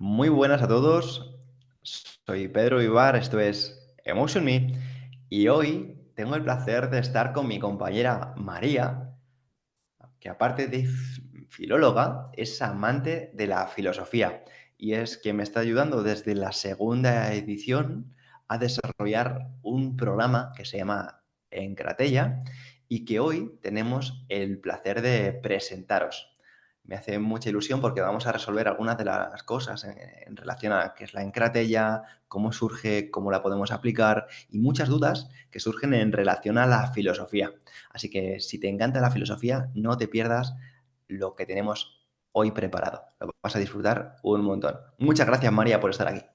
Muy buenas a todos, soy Pedro Vivar, esto es Emotion Me y hoy tengo el placer de estar con mi compañera María, que aparte de filóloga, es amante de la filosofía y es quien me está ayudando desde la segunda edición a desarrollar un programa que se llama Encratella y que hoy tenemos el placer de presentaros. Me hace mucha ilusión porque vamos a resolver algunas de las cosas en relación a qué es la encratella, cómo surge, cómo la podemos aplicar y muchas dudas que surgen en relación a la filosofía. Así que si te encanta la filosofía, no te pierdas lo que tenemos hoy preparado. Lo vas a disfrutar un montón. Muchas gracias, María, por estar aquí.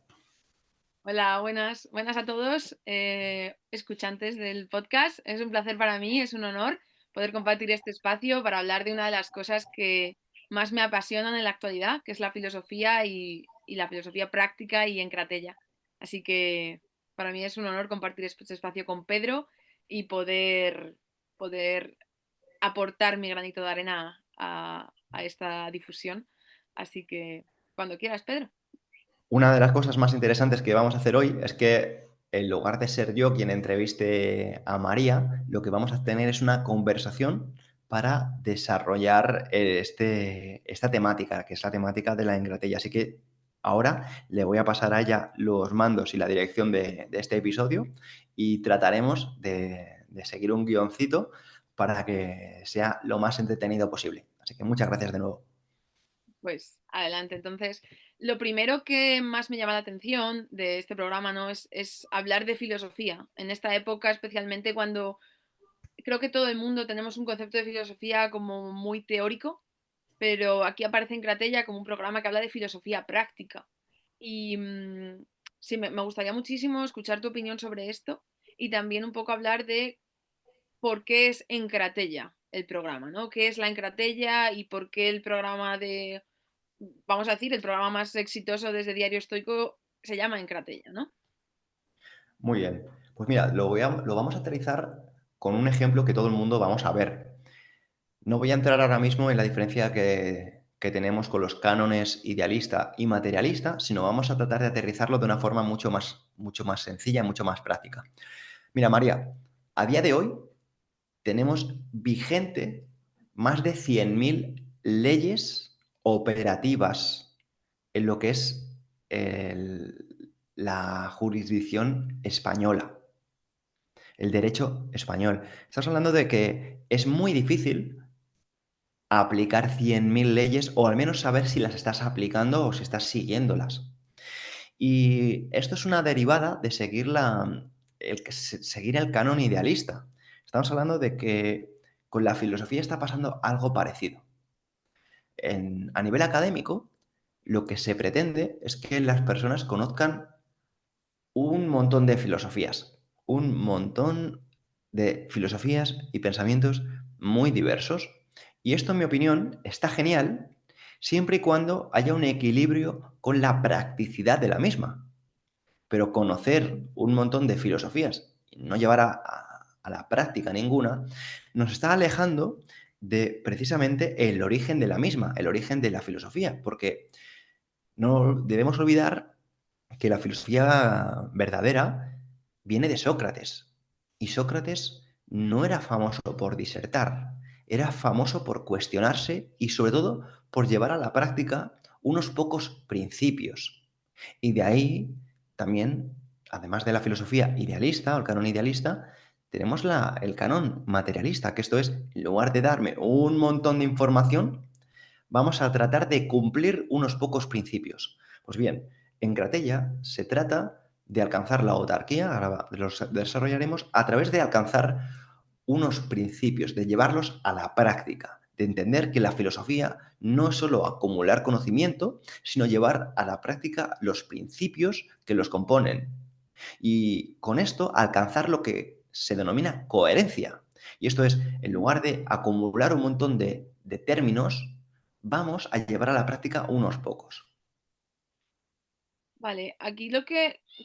Hola, buenas a todos, escuchantes del podcast. Es un placer para mí, es un honor poder compartir este espacio para hablar de una de las cosas que más me apasionan en la actualidad, que es la filosofía y la filosofía práctica y en Cratella. Así que para mí es un honor compartir este espacio con Pedro y poder aportar mi granito de arena a esta difusión. Así que cuando quieras, Pedro. Una de las cosas más interesantes que vamos a hacer hoy es que en lugar de ser yo quien entreviste a María, lo que vamos a tener es una conversación para desarrollar esta temática, que es la temática de la engratella. Así que ahora le voy a pasar a ella los mandos y la dirección de este episodio y trataremos de seguir un guioncito para que sea lo más entretenido posible. Así que muchas gracias de nuevo. Pues adelante. Entonces, lo primero que más me llama la atención de este programa, ¿no? Es hablar de filosofía. En esta época, especialmente cuando creo que todo el mundo tenemos un concepto de filosofía como muy teórico, pero aquí aparece en Cratella como un programa que habla de filosofía práctica. Y sí, me gustaría muchísimo escuchar tu opinión sobre esto y también un poco hablar de por qué es Encratella el programa, ¿no? ¿Qué es la Encratella y por qué el programa de, vamos a decir, el programa más exitoso desde Diario Estoico se llama Encratella, ¿no? Muy bien. Pues mira, lo vamos a aterrizar con un ejemplo que todo el mundo vamos a ver. No voy a entrar ahora mismo en la diferencia que tenemos con los cánones idealista y materialista, sino vamos a tratar de aterrizarlo de una forma mucho más sencilla, mucho más práctica. Mira, María, a día de hoy tenemos vigente más de 100.000 leyes operativas en lo que es la jurisdicción española, el derecho español. Estamos hablando de que es muy difícil aplicar 100.000 leyes o al menos saber si las estás aplicando o si estás siguiéndolas. Y esto es una derivada de seguir el canon idealista. Estamos hablando de que con la filosofía está pasando algo parecido. A nivel académico, lo que se pretende es que las personas conozcan un montón de filosofías, un montón de filosofías y pensamientos muy diversos. Y esto, en mi opinión, está genial siempre y cuando haya un equilibrio con la practicidad de la misma. Pero conocer un montón de filosofías y no llevar a la práctica ninguna, nos está alejando de precisamente el origen de la misma, el origen de la filosofía, porque no debemos olvidar que la filosofía verdadera viene de Sócrates. Y Sócrates no era famoso por disertar, era famoso por cuestionarse y sobre todo por llevar a la práctica unos pocos principios. Y de ahí también, además de la filosofía idealista o el canon idealista, tenemos el canon materialista, que esto es, en lugar de darme un montón de información, vamos a tratar de cumplir unos pocos principios. Pues bien, en Gratella se trata de alcanzar la autarquía, ahora los desarrollaremos, a través de alcanzar unos principios, de llevarlos a la práctica, de entender que la filosofía no es solo acumular conocimiento, sino llevar a la práctica los principios que los componen. Y con esto alcanzar lo que se denomina coherencia. Y esto es, en lugar de acumular un montón de términos, vamos a llevar a la práctica unos pocos. Vale, aquí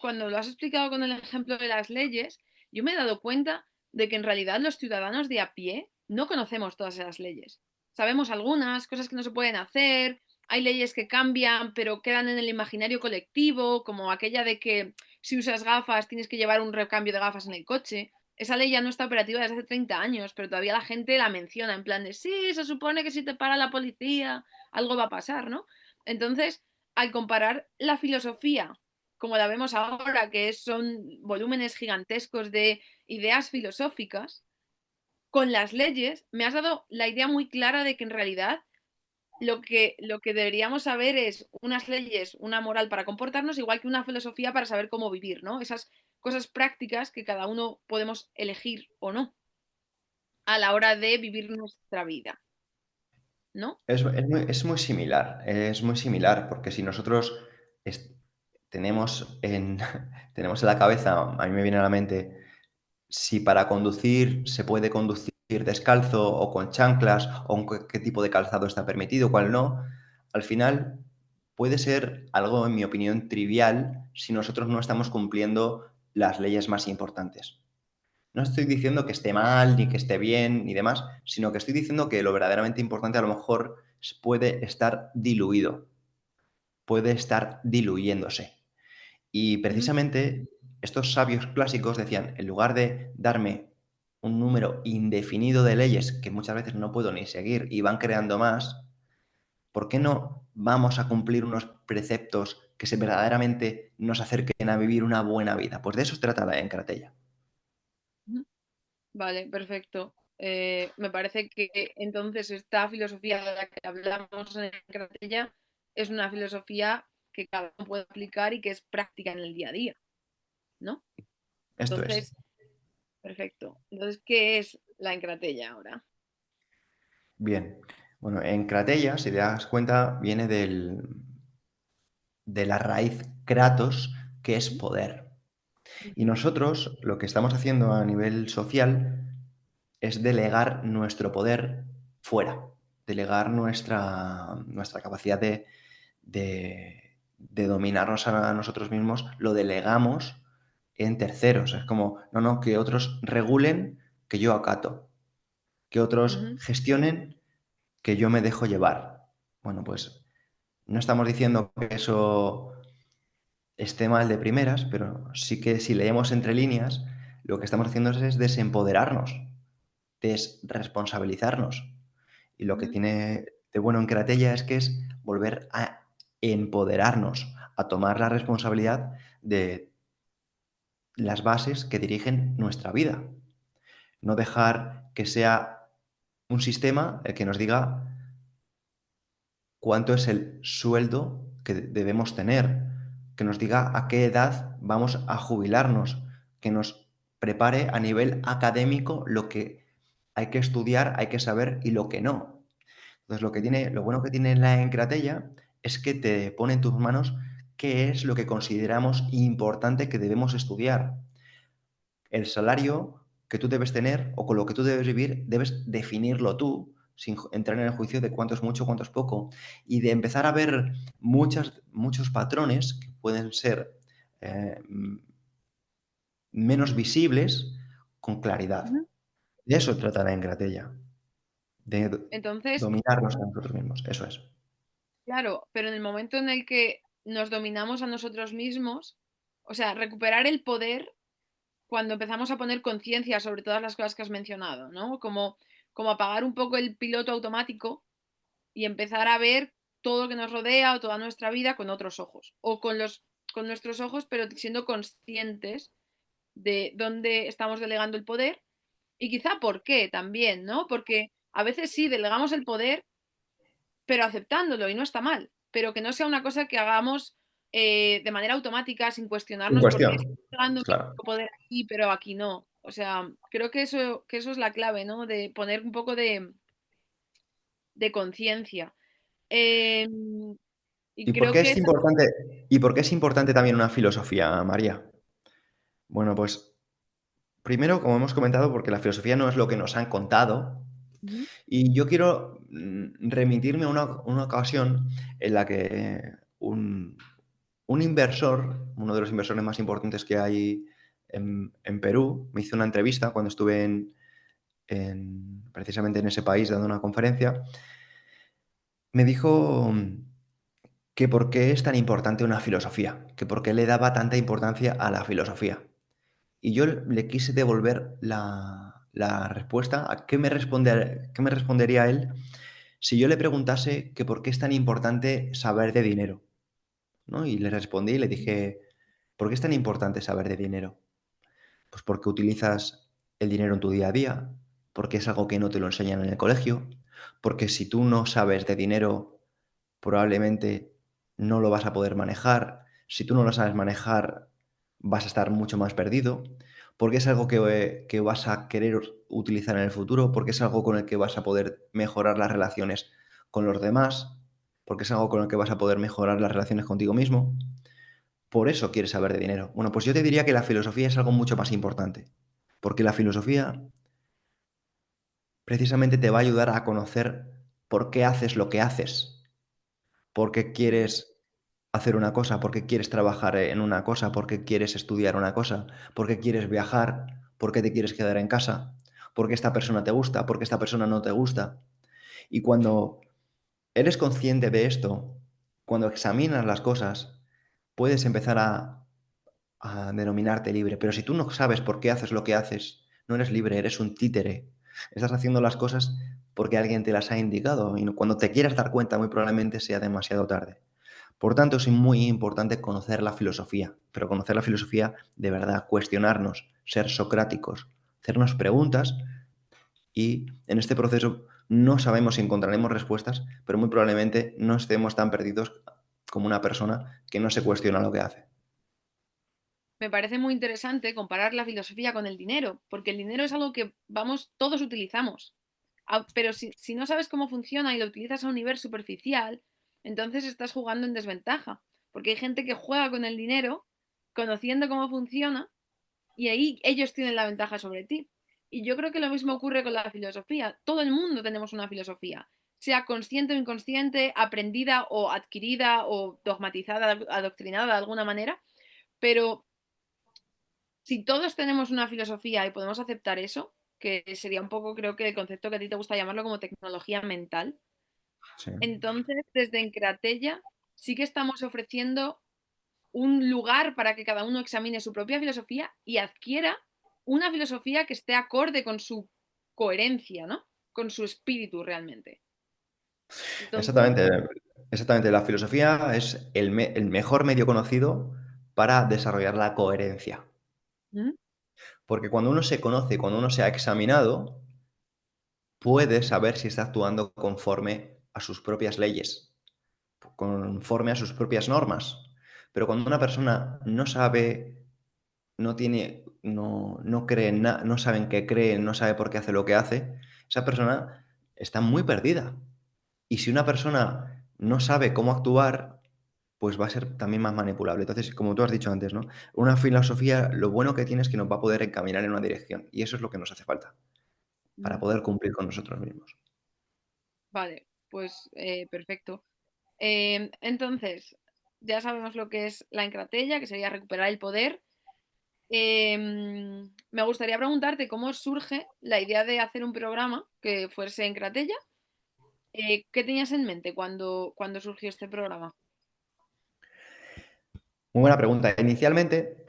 cuando lo has explicado con el ejemplo de las leyes, yo me he dado cuenta de que en realidad los ciudadanos de a pie no conocemos todas esas leyes. Sabemos algunas, cosas que no se pueden hacer, hay leyes que cambian, pero quedan en el imaginario colectivo, como aquella de que si usas gafas tienes que llevar un recambio de gafas en el coche. Esa ley ya no está operativa desde hace 30 años, pero todavía la gente la menciona en plan de, sí, se supone que si te para la policía, algo va a pasar, ¿no? Entonces, al comparar la filosofía como la vemos ahora, que son volúmenes gigantescos de ideas filosóficas, con las leyes, me has dado la idea muy clara de que en realidad lo que deberíamos saber es unas leyes, una moral para comportarnos, igual que una filosofía para saber cómo vivir, ¿no? Esas cosas prácticas que cada uno podemos elegir o no a la hora de vivir nuestra vida, ¿no? Es muy similar, porque si nosotros es- tenemos tenemos en la cabeza, a mí me viene a la mente, si para conducir se puede conducir descalzo o con chanclas, o qué tipo de calzado está permitido, cuál no, al final puede ser algo, en mi opinión, trivial si nosotros no estamos cumpliendo las leyes más importantes. No estoy diciendo que esté mal, ni que esté bien, ni demás, sino que estoy diciendo que lo verdaderamente importante a lo mejor puede estar diluido, puede estar diluyéndose. Y Ujú, precisamente estos sabios clásicos decían, en lugar de darme un número indefinido de leyes que muchas veces no puedo ni seguir y van creando más, ¿por qué no vamos a cumplir unos preceptos que verdaderamente nos acerquen a vivir una buena vida? Pues de eso se trata la encratella. ujú. Vale, perfecto. Me parece que entonces esta filosofía de la que hablamos en Cratella es una filosofía que cada uno puede aplicar y que es práctica en el día a día, ¿no? Esto es. Entonces, perfecto. Entonces, ¿qué es la encratella ahora? Bien. Bueno, encratella, si te das cuenta, viene de la raíz kratos, que es poder. Y Ujú, nosotros lo que estamos haciendo a nivel social es delegar nuestro poder fuera, delegar nuestra capacidad de dominarnos a nosotros mismos, lo delegamos en terceros. Es como, no, no, que otros regulen, que yo acato, que otros ujú, gestionen, que yo me dejo llevar. Bueno, pues no estamos diciendo que eso esté mal de primeras, pero sí que si leemos entre líneas, lo que estamos haciendo es desempoderarnos, desresponsabilizarnos. Y lo que ujú, tiene de bueno en Cratella es que es volver a empoderarnos, a tomar la responsabilidad de las bases que dirigen nuestra vida. No dejar que sea un sistema el que nos diga cuánto es el sueldo que debemos tener, que nos diga a qué edad vamos a jubilarnos, que nos prepare a nivel académico lo que hay que estudiar, hay que saber y lo que no. Entonces, ujú, lo bueno que tiene la Encratella es que te pone en tus manos qué es lo que consideramos importante que debemos estudiar. El salario que tú debes tener o con lo que tú debes vivir, debes definirlo tú, sin entrar en el juicio de cuánto es mucho, cuánto es poco, y de empezar a ver muchos patrones que pueden ser menos visibles con claridad. ujú. De eso trata la Engratella, de Entonces, dominarnos a nosotros mismos. Eso es. claro, pero en el momento en el que nos dominamos a nosotros mismos, o sea, recuperar el poder cuando empezamos a poner conciencia sobre todas las cosas que has mencionado, ¿no? Como apagar un poco el piloto automático y empezar a ver todo lo que nos rodea o toda nuestra vida con otros ojos. O con nuestros ojos, pero siendo conscientes de dónde estamos delegando el poder y quizá por qué también, ¿no? Porque a veces sí delegamos el poder, pero aceptándolo y no está mal, pero que no sea una cosa que hagamos de manera automática sin Sin cuestionarnos por qué estoy cuestión. delegando mi Claro. poder aquí, pero aquí no. O sea, creo que eso es la clave, ¿no? De poner un poco de conciencia. Y ¿Y por creo qué que es importante, y por qué es importante también una filosofía, María? Bueno, pues primero, como hemos comentado, porque la filosofía no es lo que nos han contado. Ujú, Y yo quiero remitirme a una ocasión en la que un inversor, uno de los inversores más importantes que hay en Perú, me hizo una entrevista cuando estuve precisamente en ese país dando una conferencia. Me dijo, que por qué es tan importante una filosofía, que por qué le daba tanta importancia a la filosofía. Y yo le quise devolver la respuesta a qué me respondería él si yo le preguntase que por qué es tan importante saber de dinero, ¿no? Y le respondí y le dije, ¿por qué es tan importante saber de dinero? Pues porque utilizas el dinero en tu día a día, porque es algo que no te lo enseñan en el colegio, porque si tú no sabes de dinero, probablemente no lo vas a poder manejar. Si tú no lo sabes manejar, vas a estar mucho más perdido, porque es algo que vas a querer utilizar en el futuro, porque es algo con el que vas a poder mejorar las relaciones con los demás, porque es algo con el que vas a poder mejorar las relaciones contigo mismo. Por eso quieres saber de dinero. Bueno, pues yo te diría que la filosofía es algo mucho más importante, porque la filosofía precisamente te va a ayudar a conocer por qué haces lo que haces, por qué Mm. quieres hacer una cosa, por qué quieres trabajar en una cosa, por qué quieres estudiar una cosa, por qué quieres viajar, por qué te quieres quedar en casa, por qué esta persona te gusta, por qué esta persona no te gusta. Y cuando eres consciente de esto, cuando examinas las cosas, puedes empezar a denominarte libre. Pero si tú no sabes por qué haces lo que haces, no eres libre, eres un títere. Estás haciendo las cosas porque alguien te las ha indicado y cuando te quieras dar cuenta muy probablemente sea demasiado tarde. Por tanto, es muy importante conocer la filosofía, pero conocer la filosofía de verdad, cuestionarnos, ser socráticos, hacernos preguntas y en este proceso no sabemos si encontraremos respuestas, pero muy probablemente no estemos tan perdidos como una persona que no se cuestiona lo que hace. Me parece muy interesante comparar la filosofía con el dinero, porque el dinero es algo que, vamos, todos utilizamos. Pero si no sabes cómo funciona y lo utilizas a un nivel superficial, entonces estás jugando en desventaja, porque hay gente que juega con el dinero conociendo cómo funciona y ahí ellos tienen la ventaja sobre ti. Y yo creo que lo mismo ocurre con la filosofía. Todo el mundo tenemos una filosofía, sea consciente o inconsciente, aprendida o adquirida o dogmatizada, adoctrinada de alguna manera, pero si todos tenemos una filosofía y podemos aceptar eso, que sería un poco, creo que el concepto que a ti te gusta llamarlo como tecnología mental, Sí. entonces desde Encratella sí que estamos ofreciendo un lugar para que cada uno examine su propia filosofía y adquiera una filosofía que esté acorde con su coherencia, ¿no? Con su espíritu realmente. Entonces, Exactamente, exactamente. La filosofía es el mejor medio conocido para desarrollar la coherencia. ¿mm? Porque cuando uno se conoce, cuando uno se ha examinado, puede saber si está actuando conforme a sus propias leyes, conforme a sus propias normas. Pero cuando una persona no sabe, no tiene, no cree en nada, no sabe en qué cree, no sabe por qué hace lo que hace, esa persona está muy perdida. Y si una persona no sabe cómo actuar, pues va a ser también más manipulable. Entonces, como tú has dicho antes, ¿no? Una filosofía, lo bueno que tiene es que nos va a poder encaminar en una dirección. Y eso es lo que nos hace falta para Mm. poder cumplir con nosotros mismos. Vale, pues perfecto. Entonces, ya sabemos lo que es la encratella, que sería recuperar el poder. Me gustaría preguntarte cómo surge la idea de hacer un programa que fuese en Cratella. ¿Qué tenías en mente cuando surgió este programa? Muy buena pregunta. Inicialmente,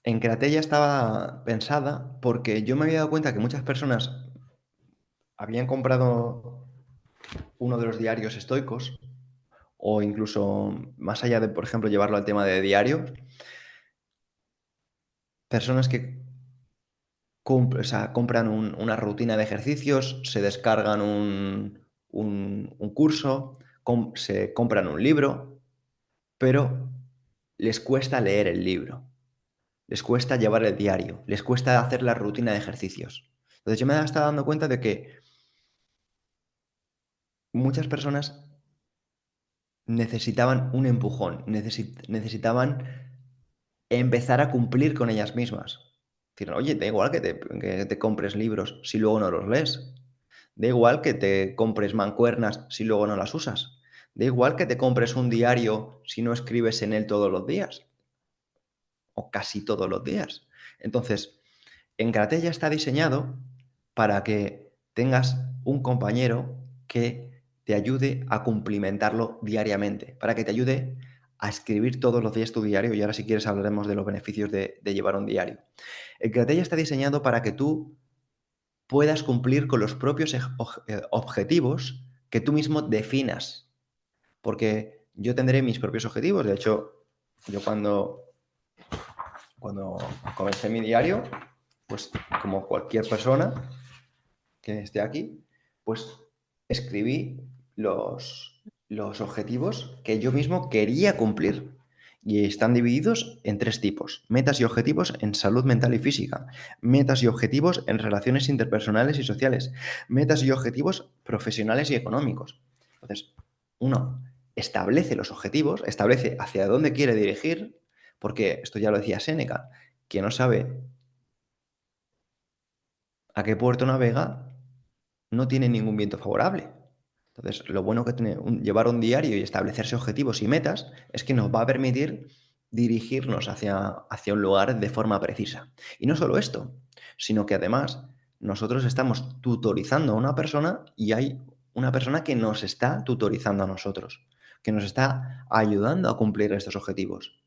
en Cratella estaba pensada porque yo me había dado cuenta que muchas personas habían comprado uno de los diarios estoicos o incluso más allá de, por ejemplo, llevarlo al tema de diarios, personas que o sea, compran una rutina de ejercicios, se descargan un curso, se compran un libro, pero les cuesta leer el libro, les cuesta llevar el diario, les cuesta hacer la rutina de ejercicios. Entonces yo me estaba dando cuenta de que muchas personas necesitaban un empujón, necesitaban empezar a cumplir con ellas mismas. Decir, oye, da igual que te compres libros si luego no los lees. Da igual que te compres mancuernas si luego no las usas. Da igual que te compres un diario si no escribes en él todos los días o casi todos los días. Entonces, Encratella está diseñado para que tengas un compañero que te ayude a cumplimentarlo diariamente, para que te ayude a escribir todos los días tu diario. Y ahora, si quieres, hablaremos de los beneficios de llevar un diario. El Cratella está diseñado para que tú puedas cumplir con los propios objetivos que tú mismo definas. Porque yo tendré mis propios objetivos. De hecho, yo cuando comencé mi diario, pues como cualquier persona que esté aquí, pues escribí los objetivos que yo mismo quería cumplir. Y están divididos en 3 tipos: metas y objetivos en salud mental y física, metas y objetivos en relaciones interpersonales y sociales, metas y objetivos profesionales y económicos. Entonces, uno establece los objetivos, establece hacia dónde quiere dirigir, porque esto ya lo decía Séneca: quien no sabe a qué puerto navega, no tiene ningún viento favorable. Entonces, lo bueno que tiene llevar un diario y establecerse objetivos y metas es que nos va a permitir dirigirnos hacia un lugar de forma precisa. Y no solo esto, sino que además nosotros estamos tutorizando a una persona y hay una persona que nos está tutorizando a nosotros, que nos está ayudando a cumplir estos objetivos.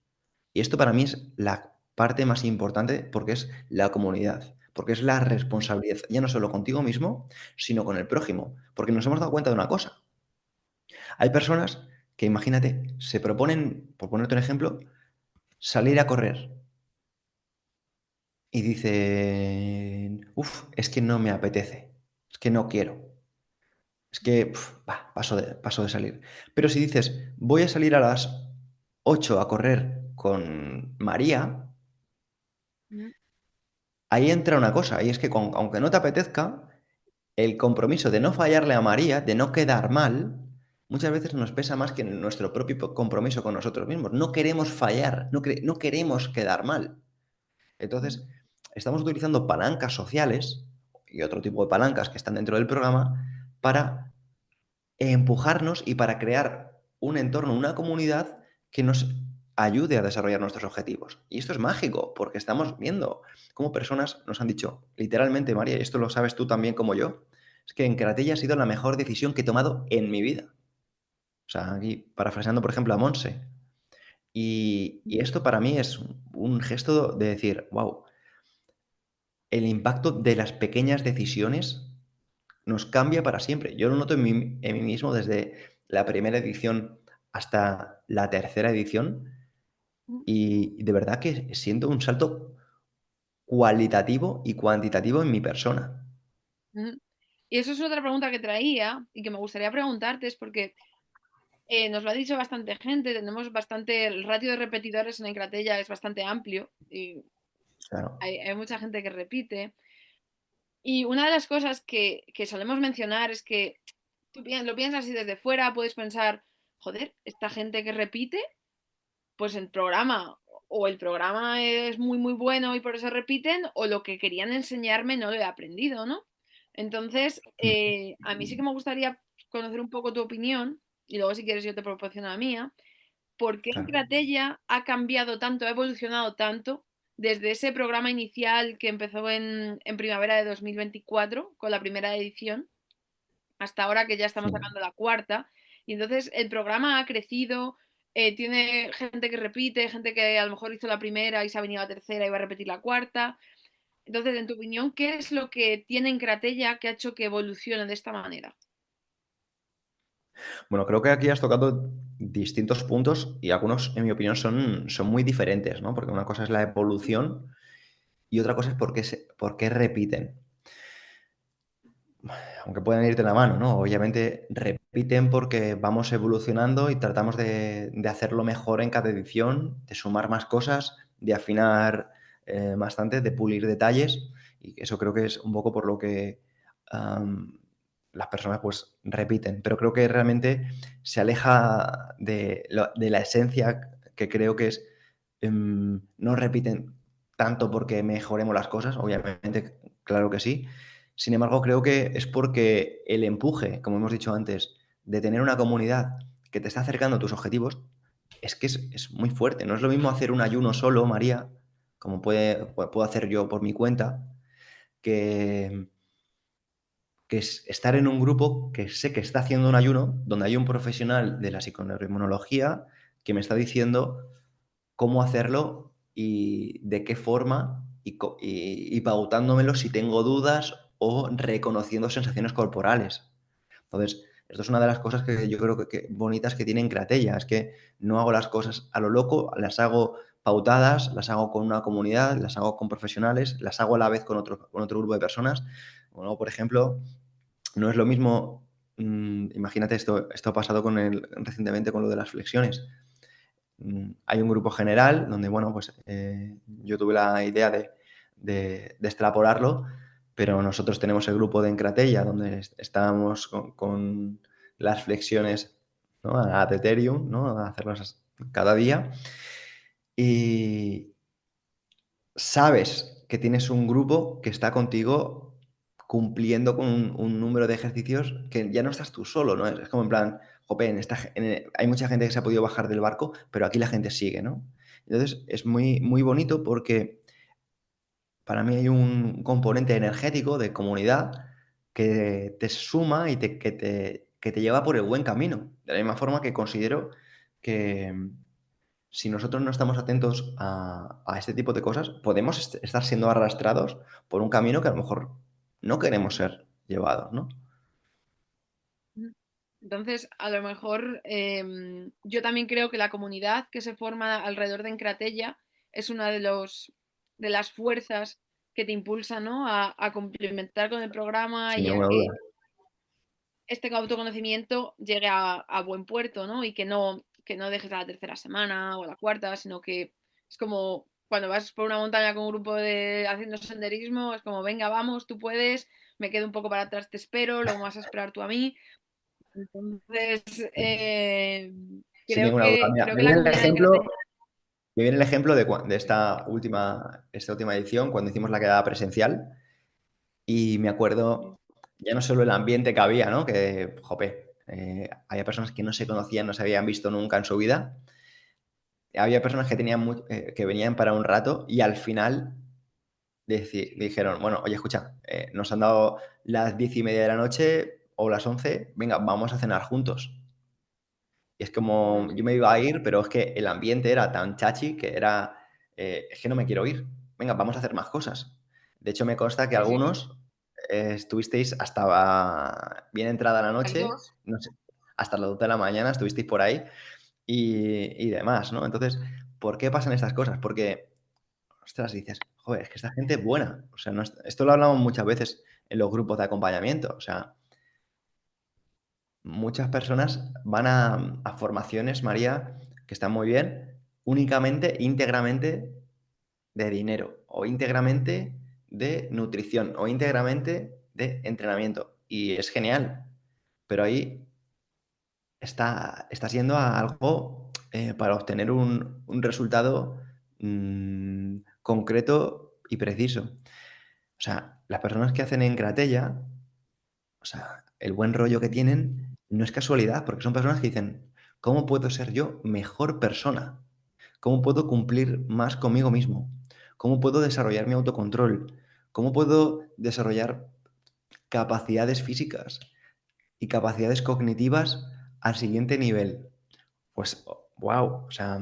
Y esto para mí es la parte más importante, porque es la comunidad, porque es la responsabilidad, ya no solo contigo mismo, sino con el prójimo. Porque nos hemos dado cuenta de una cosa: hay personas que, imagínate, se proponen, por ponerte un ejemplo, salir a correr y dicen, uff, es que no me apetece, es que no quiero, es que paso de salir. Pero si dices, voy a salir a las 8 a correr con María, Mm, ahí entra una cosa, y es que aunque no te apetezca, el compromiso de no fallarle a María, de no quedar mal, muchas veces nos pesa más que nuestro propio compromiso con nosotros mismos. No queremos fallar, no queremos quedar mal. mm, Entonces, estamos utilizando palancas sociales y otro tipo de palancas que están dentro del programa para empujarnos y para crear un entorno, una comunidad que nos ayude a desarrollar nuestros objetivos. Y esto es mágico, porque estamos viendo cómo personas nos han dicho, literalmente, María, y esto lo sabes tú también como yo, es que en Karatella ha sido la mejor decisión que he tomado en mi vida. O sea, aquí parafraseando, por ejemplo, a Monse. Y mm, esto para mí es un gesto de decir, wow, el impacto de las pequeñas decisiones nos cambia para siempre. Yo lo noto en mí mismo desde la primera edición hasta la tercera edición, mm, y de verdad que siento un salto cualitativo y cuantitativo en mi persona. mm. Y eso es otra pregunta que traía y que me gustaría preguntarte, es porque nos lo ha dicho bastante gente, tenemos bastante, el ratio de repetidores en Encratella es bastante amplio y Claro. hay mucha gente que repite. Y una de las cosas que solemos mencionar es que lo piensas así desde fuera, puedes pensar, joder, esta gente que repite, pues el programa o el programa es muy muy bueno y por eso repiten, o lo que querían enseñarme no lo he aprendido, ¿no? Entonces, Mm, a mí sí que me gustaría conocer un poco tu opinión, y luego si quieres yo te proporciono la mía. ¿Por qué claro. Encratella ha cambiado tanto, ha evolucionado tanto desde ese programa inicial que empezó en primavera de 2024 con la primera edición hasta ahora que ya estamos Mm. sacando la cuarta? Y entonces el programa ha crecido, tiene gente que repite, gente que a lo mejor hizo la primera y se ha venido a la tercera y va a repetir la cuarta. Entonces, en tu opinión, ¿qué es lo que tiene Encratella que ha hecho que evolucione de esta manera? Bueno, creo que aquí has tocado distintos puntos y algunos, en mi opinión, son muy diferentes, ¿no? Porque una cosa es la evolución y otra cosa es por qué repiten. Aunque pueden ir de la mano, ¿no? Obviamente repiten porque vamos evolucionando y tratamos de hacerlo mejor en cada edición, de sumar más cosas, de afinar bastante, de pulir detalles, y eso creo que es un poco por lo que am, las personas pues repiten. Pero creo que realmente se aleja de la esencia, que creo que es, no repiten tanto porque mejoremos las cosas, obviamente, claro que sí. Sin embargo, creo que es porque el empuje, como hemos dicho antes, de tener una comunidad que te está acercando a tus objetivos, es que es muy fuerte. No es lo mismo hacer un ayuno solo, María, como puedo hacer yo por mi cuenta, que, que es estar en un grupo que sé que está haciendo un ayuno, donde hay un profesional de la psiconeuroinmunología que me está diciendo cómo hacerlo y de qué forma y pautándomelo si tengo dudas o reconociendo sensaciones corporales. Entonces, esto es una de las cosas que yo creo que bonitas que tiene Cratella, es que no hago las cosas a lo loco, las hago pautadas, las hago con una comunidad, las hago con profesionales, las hago a la vez con otro grupo de personas. Bueno, por ejemplo, no es lo mismo, imagínate esto ha pasado recientemente con lo de las flexiones. Hay un grupo general donde, bueno, pues yo tuve la idea de extrapolarlo, pero nosotros tenemos el grupo de Encratella donde estábamos con las flexiones, ¿no? Ad Ethereum, ¿no? A hacerlas cada día. Y sabes que tienes un grupo que está contigo cumpliendo con un número de ejercicios que ya no estás tú solo, ¿no? Es como en plan, jope, hay mucha gente que se ha podido bajar del barco, pero aquí la gente sigue, ¿no? Entonces es muy, muy bonito porque para mí hay un componente energético de comunidad que te suma y que te lleva por el buen camino. De la misma forma que considero que si nosotros no estamos atentos a este tipo de cosas, podemos estar siendo arrastrados por un camino que a lo mejor no queremos ser llevados, ¿no? Entonces, a lo mejor yo también creo que la comunidad que se forma alrededor de Encratella es una de las fuerzas que te impulsa, ¿no? A complementar con el programa Sin y a ninguna duda. que este autoconocimiento llegue a buen puerto, ¿no? Y que no dejes a la tercera semana o a la cuarta, sino que es como cuando vas por una montaña con un grupo de haciendo senderismo, es como, venga, vamos, tú puedes, me quedo un poco para atrás, te espero, luego me vas a esperar tú a mí. Entonces, Sin ninguna duda. Mira, creo que la comunidad de Encratenia... me viene el ejemplo de esta última edición, cuando hicimos la quedada presencial, y me acuerdo ya no solo el ambiente que había, ¿no? Que, jope, había personas que no se conocían, no se habían visto nunca en su vida. Había personas que que venían para un rato y al final dijeron, bueno, oye, escucha, nos han dado las 10:30 de la noche o las 11, venga, vamos a cenar juntos. Y es como, yo me iba a ir, pero es que el ambiente era tan chachi que era, es que no me quiero ir. Venga, vamos a hacer más cosas. De hecho, me consta que Sí, sí, algunos estuvisteis hasta bien entrada la las noche, dos. no sé, hasta las 2 de la mañana estuvisteis por ahí y demás, ¿no? Entonces, ¿por qué pasan estas cosas? Porque, ostras, dices, joder, es que esta gente es buena. O sea, esto lo hablamos muchas veces en los grupos de acompañamiento. O sea, muchas personas van a formaciones, María, que están muy bien, únicamente, íntegramente de dinero, o íntegramente de nutrición, o íntegramente de entrenamiento. Y es genial, pero ahí está siendo algo para obtener un resultado concreto y preciso. O sea, las personas que hacen en Gratella, o sea, el buen rollo que tienen no es casualidad, porque son personas que dicen, ¿cómo puedo ser yo mejor persona? ¿Cómo puedo cumplir más conmigo mismo? ¿Cómo puedo desarrollar mi autocontrol? ¿Cómo puedo desarrollar capacidades físicas y capacidades cognitivas al siguiente nivel? Pues, wow, o sea,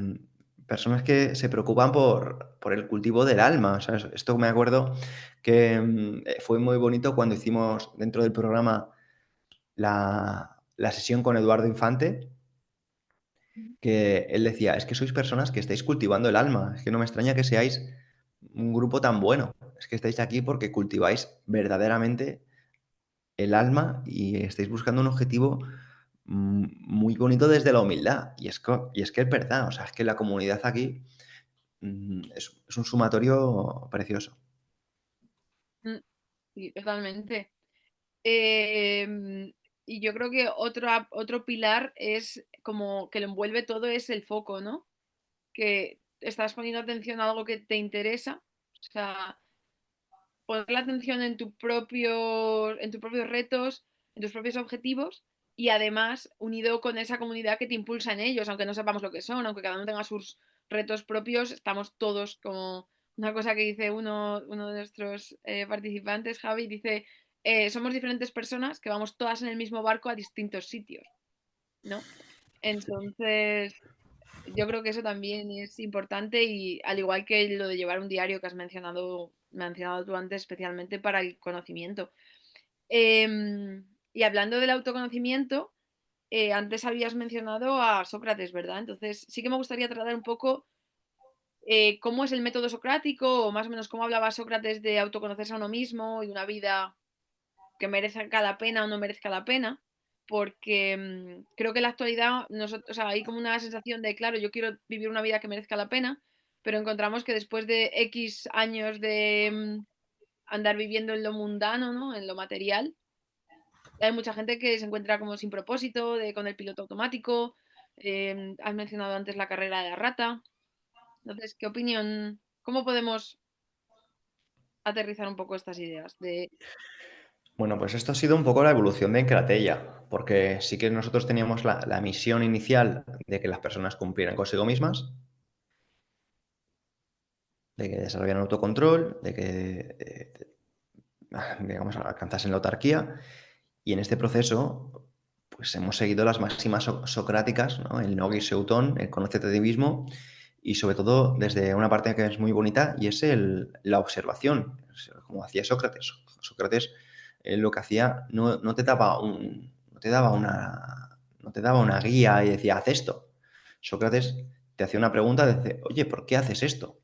personas que se preocupan por el cultivo del alma. O sea, esto me acuerdo que fue muy bonito cuando hicimos dentro del programa la sesión con Eduardo Infante, que él decía, es que sois personas que estáis cultivando el alma, es que no me extraña que seáis un grupo tan bueno, es que estáis aquí porque cultiváis verdaderamente el alma y estáis buscando un objetivo muy bonito desde la humildad. Y es que es verdad, o sea, es que la comunidad aquí es un sumatorio precioso. Mm, sí, totalmente. Em, y yo creo que otro pilar es como que lo envuelve todo es el foco, ¿no? Que estás poniendo atención a algo que te interesa. O sea, poner la atención en tus propios retos, en tus propios objetivos y además unido con esa comunidad que te impulsa en ellos, aunque no sepamos lo que son, aunque cada uno tenga sus retos propios, estamos todos como una cosa que dice uno de nuestros participantes, Javi, dice, somos diferentes personas que vamos todas en el mismo barco a distintos sitios, ¿no? Entonces, yo creo que eso también es importante y al igual que lo de llevar un diario que has mencionado tú antes, especialmente para el conocimiento. Y hablando del autoconocimiento, antes habías mencionado a Sócrates, ¿verdad? Entonces, sí que me gustaría tratar un poco cómo es el método socrático o más o menos cómo hablaba Sócrates de autoconocerse a uno mismo y una vida que merezca la pena o no merezca la pena, porque creo que en la actualidad nosotros, o sea, hay como una sensación de, claro, yo quiero vivir una vida que merezca la pena, pero encontramos que después de X años de andar viviendo en lo mundano, ¿no? En lo material, hay mucha gente que se encuentra como sin propósito, con el piloto automático. Has mencionado antes la carrera de la rata. Entonces, ¿qué opinión? ¿Cómo podemos aterrizar un poco estas ideas? Bueno, pues esto ha sido un poco la evolución de Encratella, porque sí que nosotros teníamos la misión inicial de que las personas cumplieran consigo mismas, de que desarrollaran autocontrol, de que, digamos, alcanzasen la autarquía, y en este proceso, pues hemos seguido las máximas socráticas, ¿no? El no seutón, el conócete a ti mismo, y sobre todo desde una parte que es muy bonita, y es la observación, como hacía Sócrates. Sócrates lo que hacía no te daba no te daba una guía y decía, haz esto. Sócrates te hacía una pregunta, dice, oye, ¿por qué haces esto?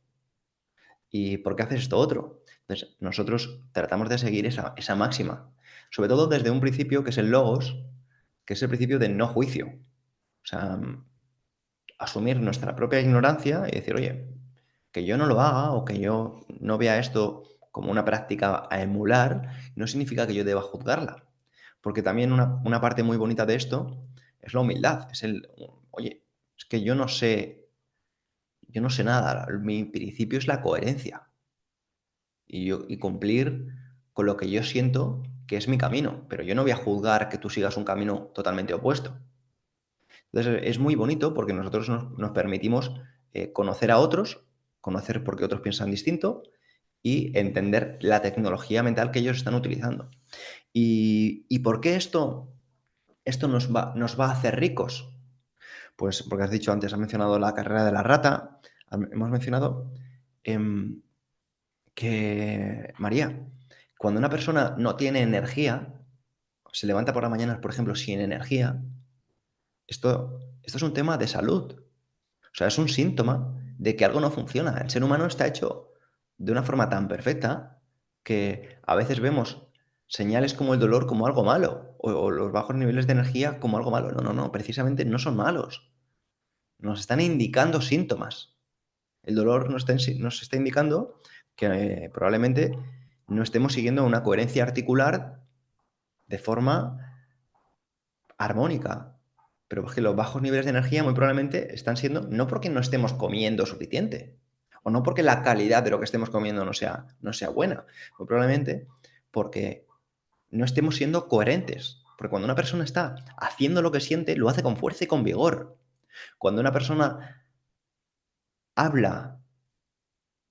¿Y por qué haces esto otro? Entonces, nosotros tratamos de seguir esa máxima, sobre todo desde un principio que es el logos, que es el principio de no juicio. O sea, asumir nuestra propia ignorancia y decir, oye, que yo no lo haga o que yo no vea esto como una práctica a emular, no significa que yo deba juzgarla. Porque también una parte muy bonita de esto es la humildad. Es oye, es que yo no sé nada. Mi principio es la coherencia y cumplir con lo que yo siento que es mi camino. Pero yo no voy a juzgar que tú sigas un camino totalmente opuesto. Entonces es muy bonito porque nosotros nos permitimos conocer a otros, conocer por qué otros piensan distinto y entender la tecnología mental que ellos están utilizando. ¿Y por qué esto nos va a hacer ricos? Pues porque has dicho antes, has mencionado la carrera de la rata, hemos mencionado em, que, María, cuando una persona no tiene energía, se levanta por la mañana, por ejemplo, sin energía, esto es un tema de salud. O sea, es un síntoma de que algo no funciona. El ser humano está hecho de una forma tan perfecta que a veces vemos señales como el dolor como algo malo o los bajos niveles de energía como algo malo. No, no, no, precisamente no son malos. Nos están indicando síntomas. El dolor nos está indicando que probablemente no estemos siguiendo una coherencia articular de forma armónica. Pero es que los bajos niveles de energía muy probablemente están siendo no porque no estemos comiendo suficiente o no porque la calidad de lo que estemos comiendo no sea buena, muy probablemente porque no estemos siendo coherentes. Porque cuando una persona está haciendo lo que siente, lo hace con fuerza y con vigor. Cuando una persona habla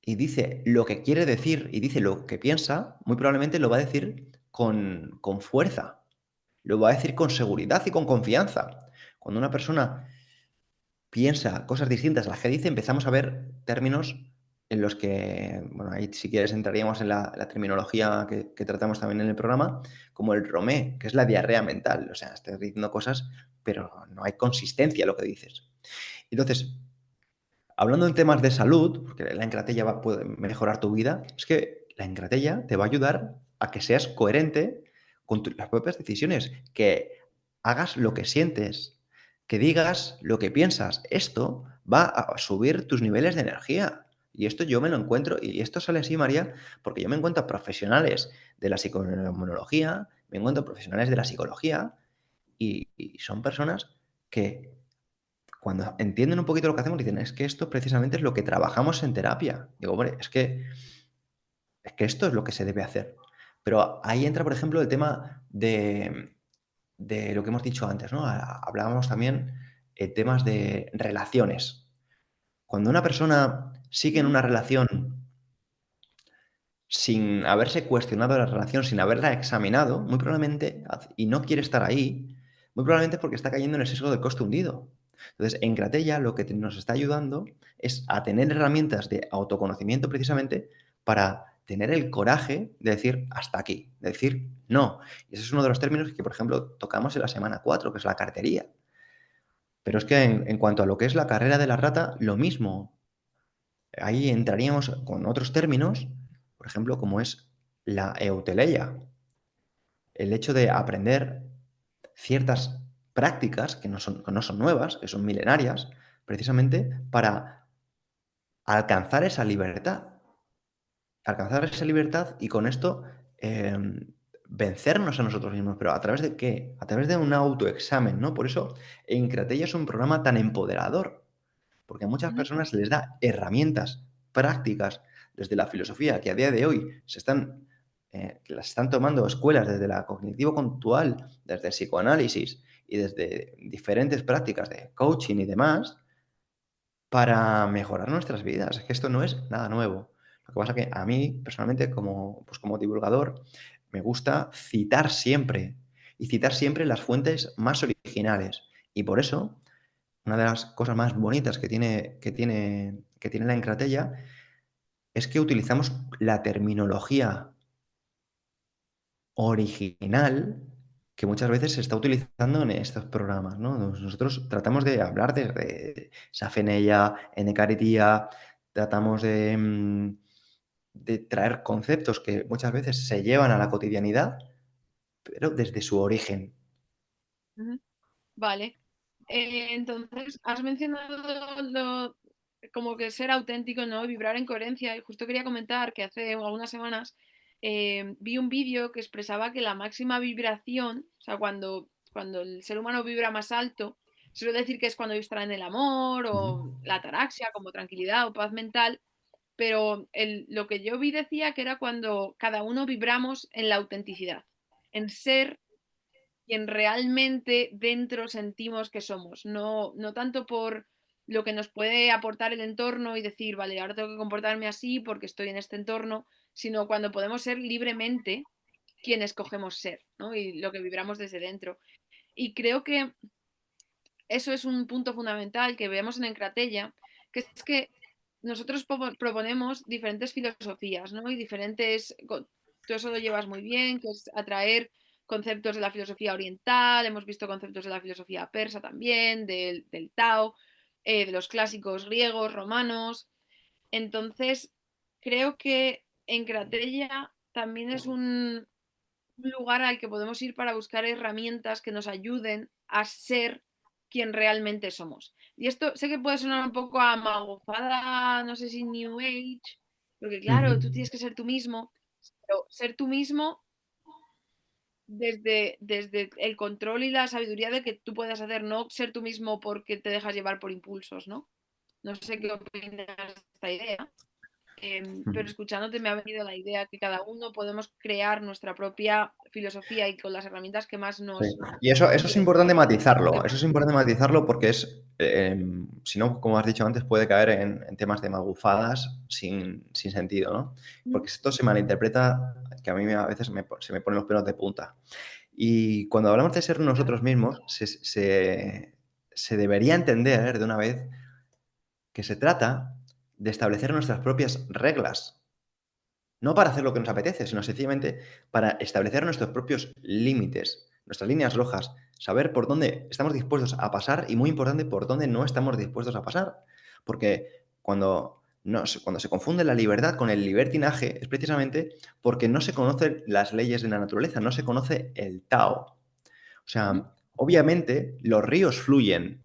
y dice lo que quiere decir y dice lo que piensa, muy probablemente lo va a decir con fuerza, lo va a decir con seguridad y con confianza. Cuando una persona piensa cosas distintas a las que dice, empezamos a ver términos en los que, bueno, ahí si quieres entraríamos en la terminología que tratamos también en el programa, como el romé, que es la diarrea mental. O sea, estás diciendo cosas, pero no hay consistencia en lo que dices. Entonces, hablando en temas de salud, porque la encratella puede mejorar tu vida, es que la encratella te va a ayudar a que seas coherente con las propias decisiones, que hagas lo que sientes, que digas lo que piensas. Esto va a subir tus niveles de energía. Y esto yo me lo encuentro, y esto sale así, María, porque yo me encuentro profesionales de la psicomonología, me encuentro profesionales de la psicología, y son personas que cuando entienden un poquito lo que hacemos, dicen, es que esto precisamente es lo que trabajamos en terapia. Digo, hombre, es que esto es lo que se debe hacer. Pero ahí entra, por ejemplo, el tema de lo que hemos dicho antes, ¿no? Hablábamos también temas de relaciones. Cuando una persona sigue en Ujú. una relación sin haberse cuestionado la relación, sin haberla examinado, muy probablemente, y no quiere estar ahí, muy probablemente es porque está cayendo en el sesgo del coste hundido. Entonces, en Cratella lo que nos está ayudando es a tener herramientas de autoconocimiento precisamente para tener el coraje de decir hasta aquí, de decir no. Y ese es uno de los términos que, por ejemplo, tocamos en la semana 4, que es la cartería. Pero es que en cuanto a lo que es la carrera de la rata, lo mismo. Ahí entraríamos con otros términos, por ejemplo, como es la euteleia, el hecho de aprender ciertas prácticas que no son nuevas, que son milenarias, precisamente para alcanzar esa libertad. Alcanzar esa libertad y con esto vencernos a nosotros mismos. ¿Pero a través de qué? A través de un autoexamen, ¿no? Por eso Encratella es un programa tan empoderador, porque a muchas Ujú, personas se les da herramientas prácticas desde la filosofía que a día de hoy que las están tomando escuelas desde la cognitivo-conductual, desde el psicoanálisis y desde diferentes prácticas de coaching y demás, para mejorar nuestras vidas. Es que esto no es nada nuevo. Lo que pasa que a mí, personalmente, como divulgador, me gusta citar siempre, y citar siempre las fuentes más originales. Y por eso, una de las cosas más bonitas que tiene la Encratella es que utilizamos la terminología original que muchas veces se está utilizando en estos programas, ¿no? Nosotros tratamos de hablar de Safeneia, Enekaritia, tratamos de traer conceptos que muchas veces se llevan a la cotidianidad, pero desde su origen. ujú. Vale. Entonces, has mencionado como que ser auténtico, ¿no? Vibrar en coherencia. Y justo quería comentar que hace algunas semanas vi un vídeo que expresaba que la máxima vibración, o sea, cuando el ser humano vibra más alto, suele decir que es cuando está en el amor Ujú, o la ataraxia, como tranquilidad o paz mental, pero lo que yo vi decía que era cuando cada uno vibramos en la autenticidad, en ser quien realmente dentro sentimos que somos, no tanto por lo que nos puede aportar el entorno y decir, vale, ahora tengo que comportarme así porque estoy en este entorno, sino cuando podemos ser libremente quien escogemos ser, ¿no? Y lo que vibramos desde dentro. Y creo que eso es un punto fundamental que vemos en Encratella, que es que nosotros proponemos diferentes filosofías, ¿no? Y diferentes, tú eso lo llevas muy bien, que es atraer conceptos de la filosofía oriental, hemos visto conceptos de la filosofía persa también, del Tao, de los clásicos griegos, romanos. Entonces, creo que Encratella también es un lugar al que podemos ir para buscar herramientas que nos ayuden a ser quien realmente somos. Y esto sé que puede sonar un poco a magofada, no sé si New Age, porque claro, tú ujú. tienes que ser tú mismo, pero ser tú mismo desde el control y la sabiduría de que tú puedas hacer, no ser tú mismo porque te dejas llevar por impulsos, ¿no? No sé qué opinas de esta idea. Pero escuchándote me ha venido la idea que cada uno podemos crear nuestra propia filosofía y con las herramientas que más Sí. nos Y eso es vibren, importante porque matizarlo. Eso es importante matizarlo porque si no, como has dicho antes, puede caer en temas de magufadas sin sentido, ¿no? Porque esto se malinterpreta, que a mí a veces se me ponen los pelos de punta. Y cuando hablamos de ser nosotros mismos, se debería entender de una vez que se trata de establecer nuestras propias reglas. No para hacer lo que nos apetece, sino sencillamente para establecer nuestros propios límites, nuestras líneas rojas, saber por dónde estamos dispuestos a pasar y, muy importante, por dónde no estamos dispuestos a pasar. Porque cuando se confunde la libertad con el libertinaje es precisamente porque no se conocen las leyes de la naturaleza, no se conoce el Tao. O sea, obviamente los ríos fluyen,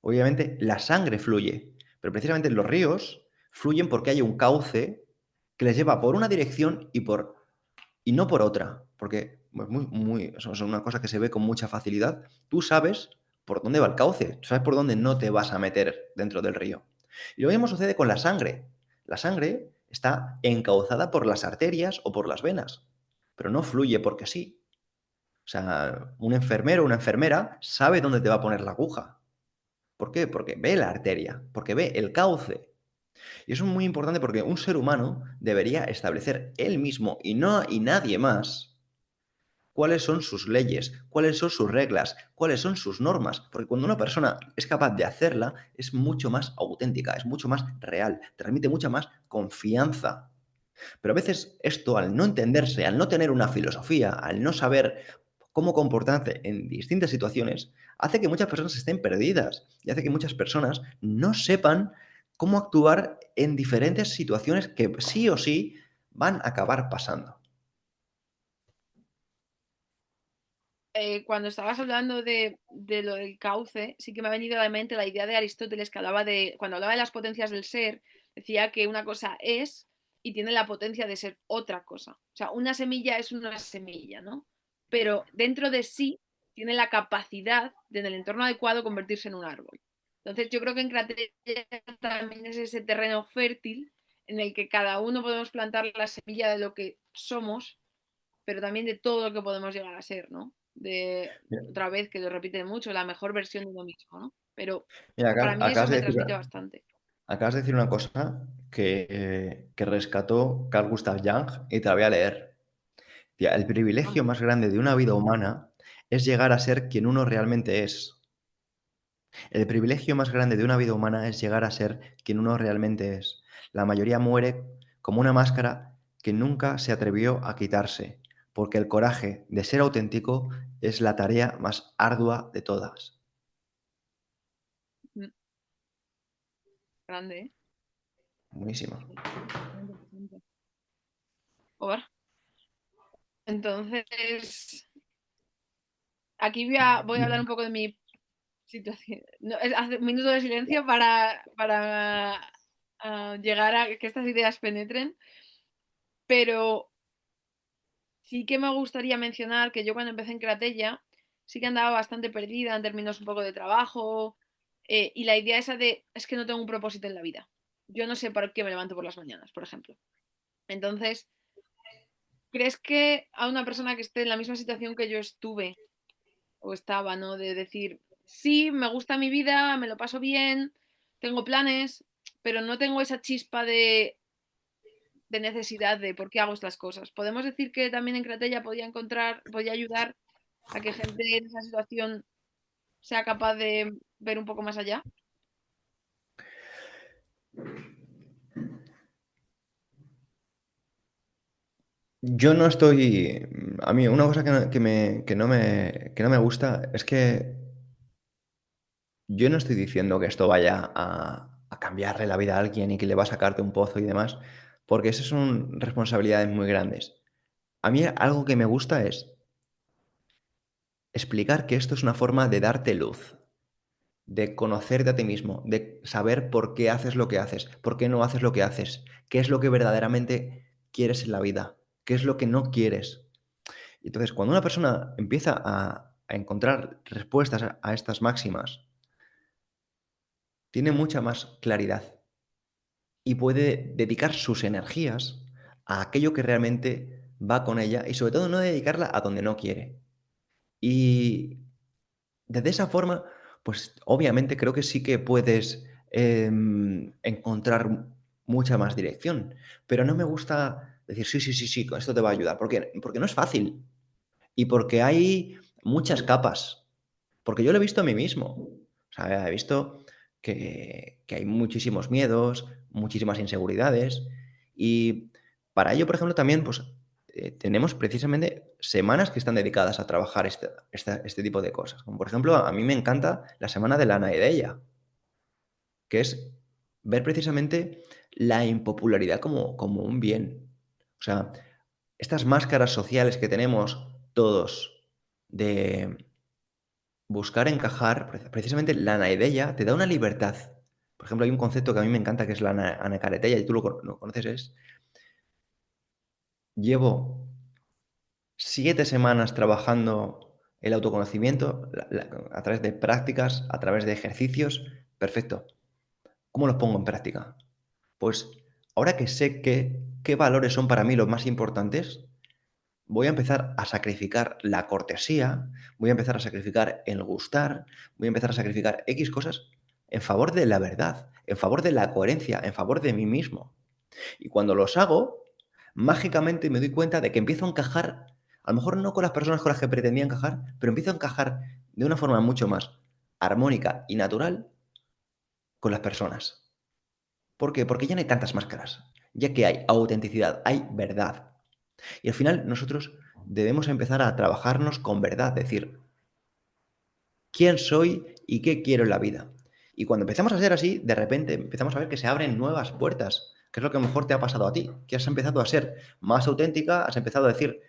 obviamente la sangre fluye, pero precisamente los ríos fluyen porque hay un cauce que les lleva por una dirección y no por otra, porque pues eso es una cosa que se ve con mucha facilidad. Tú sabes por dónde va el cauce, tú sabes por dónde no te vas a meter dentro del río. Y lo mismo sucede con la sangre. La sangre está encauzada por las arterias o por las venas, pero no fluye porque sí. O sea, un enfermero o una enfermera sabe dónde te va a poner la aguja. ¿Por qué? Porque ve la arteria, porque ve el cauce. Y eso es muy importante porque un ser humano debería establecer él mismo y nadie más cuáles son sus leyes, cuáles son sus reglas, cuáles son sus normas, porque cuando una persona es capaz de hacerla, es mucho más auténtica, es mucho más real, transmite mucha más confianza. Pero a veces esto, al no entenderse, al no tener una filosofía, al no saber cómo comportarse en distintas situaciones, hace que muchas personas estén perdidas y hace que muchas personas no sepan cómo actuar en diferentes situaciones que sí o sí van a acabar pasando. Cuando estabas hablando de lo del cauce, sí que me ha venido a la mente la idea de Aristóteles que hablaba de, cuando hablaba de las potencias del ser, decía que una cosa es y tiene la potencia de ser otra cosa. O sea, una semilla es una semilla, ¿no? Pero dentro de sí tiene la capacidad de, en el entorno adecuado, convertirse en un árbol. Entonces, yo creo que en Cratera también es ese terreno fértil en el que cada uno podemos plantar la semilla de lo que somos, pero también de todo lo que podemos llegar a ser, ¿no? De otra vez que lo repite mucho, la mejor versión de uno mismo, ¿no? Pero Mira, para mí eso me transmite bastante. acabas de decir una cosa que rescató Carl Gustav Jung y te la voy a leer. Tía, el privilegio Vamos. más grande de una vida humana es llegar a ser quien uno realmente es. El privilegio más grande de una vida humana es llegar a ser quien uno realmente es. La mayoría muere como una máscara que nunca se atrevió a quitarse, porque el coraje de ser auténtico es la tarea más ardua de todas. Mm, grande, ¿eh? Buenísima. Sí, bastante, bastante. Por. Entonces, aquí voy a hablar un poco de mi situación. No, hace un minuto de silencio para llegar a que estas ideas penetren, pero sí que me gustaría mencionar que yo cuando empecé en Cratella sí que andaba bastante perdida en términos un poco de trabajo, y la idea esa de es que no tengo un propósito en la vida. Yo no sé por qué me levanto por las mañanas, por ejemplo. Entonces, ¿crees que a una persona que esté en la misma situación que yo estuve o estaba, ¿no? De decir, sí, me gusta mi vida, me lo paso bien, tengo planes, pero no tengo esa chispa de necesidad de por qué hago estas cosas. Podemos decir que también en Cratella podía ayudar a que gente en esa situación sea capaz de ver un poco más allá. Yo no estoy. A mí, una cosa que no me gusta es que yo no estoy diciendo que esto vaya a cambiarle la vida a alguien y que le va a sacarte un pozo y demás, porque esas son responsabilidades muy grandes. A mí algo que me gusta es explicar que esto es una forma de darte luz, de conocerte a ti mismo, de saber por qué haces lo que haces, por qué no haces lo que haces, qué es lo que verdaderamente quieres en la vida, qué es lo que no quieres. Entonces, cuando una persona empieza a encontrar respuestas a estas máximas, tiene mucha más claridad y puede dedicar sus energías a aquello que realmente va con ella y sobre todo no dedicarla a donde no quiere. Y de esa forma, pues obviamente creo que sí que puedes encontrar mucha más dirección, pero no me gusta decir, sí, sí, sí, sí, esto te va a ayudar, porque no es fácil y porque hay muchas capas, porque yo lo he visto a mí mismo, o sea, he visto que hay muchísimos miedos, muchísimas inseguridades y para ello, por ejemplo, también pues tenemos precisamente semanas que están dedicadas a trabajar este tipo de cosas. Como por ejemplo, a mí me encanta la semana de la Naedella, que es ver precisamente la impopularidad como un bien. O sea, estas máscaras sociales que tenemos todos de buscar encajar, precisamente la naidella te da una libertad. Por ejemplo, hay un concepto que a mí me encanta que es la anacaretella y tú lo conoces, es llevo 7 semanas trabajando el autoconocimiento a través de prácticas, a través de ejercicios. Perfecto. ¿Cómo los pongo en práctica? Pues ahora que sé qué valores son para mí los más importantes, voy a empezar a sacrificar la cortesía, voy a empezar a sacrificar el gustar, voy a empezar a sacrificar X cosas en favor de la verdad, en favor de la coherencia, en favor de mí mismo. Y cuando los hago, mágicamente me doy cuenta de que empiezo a encajar, a lo mejor no con las personas con las que pretendía encajar, pero empiezo a encajar de una forma mucho más armónica y natural con las personas. ¿Por qué? Porque ya no hay tantas máscaras, ya que hay autenticidad, hay verdad. Y al final nosotros debemos empezar a trabajarnos con verdad, decir, quién soy y qué quiero en la vida. Y cuando empezamos a ser así, de repente empezamos a ver que se abren nuevas puertas, que es lo que a lo mejor te ha pasado a ti, que has empezado a ser más auténtica, has empezado a decir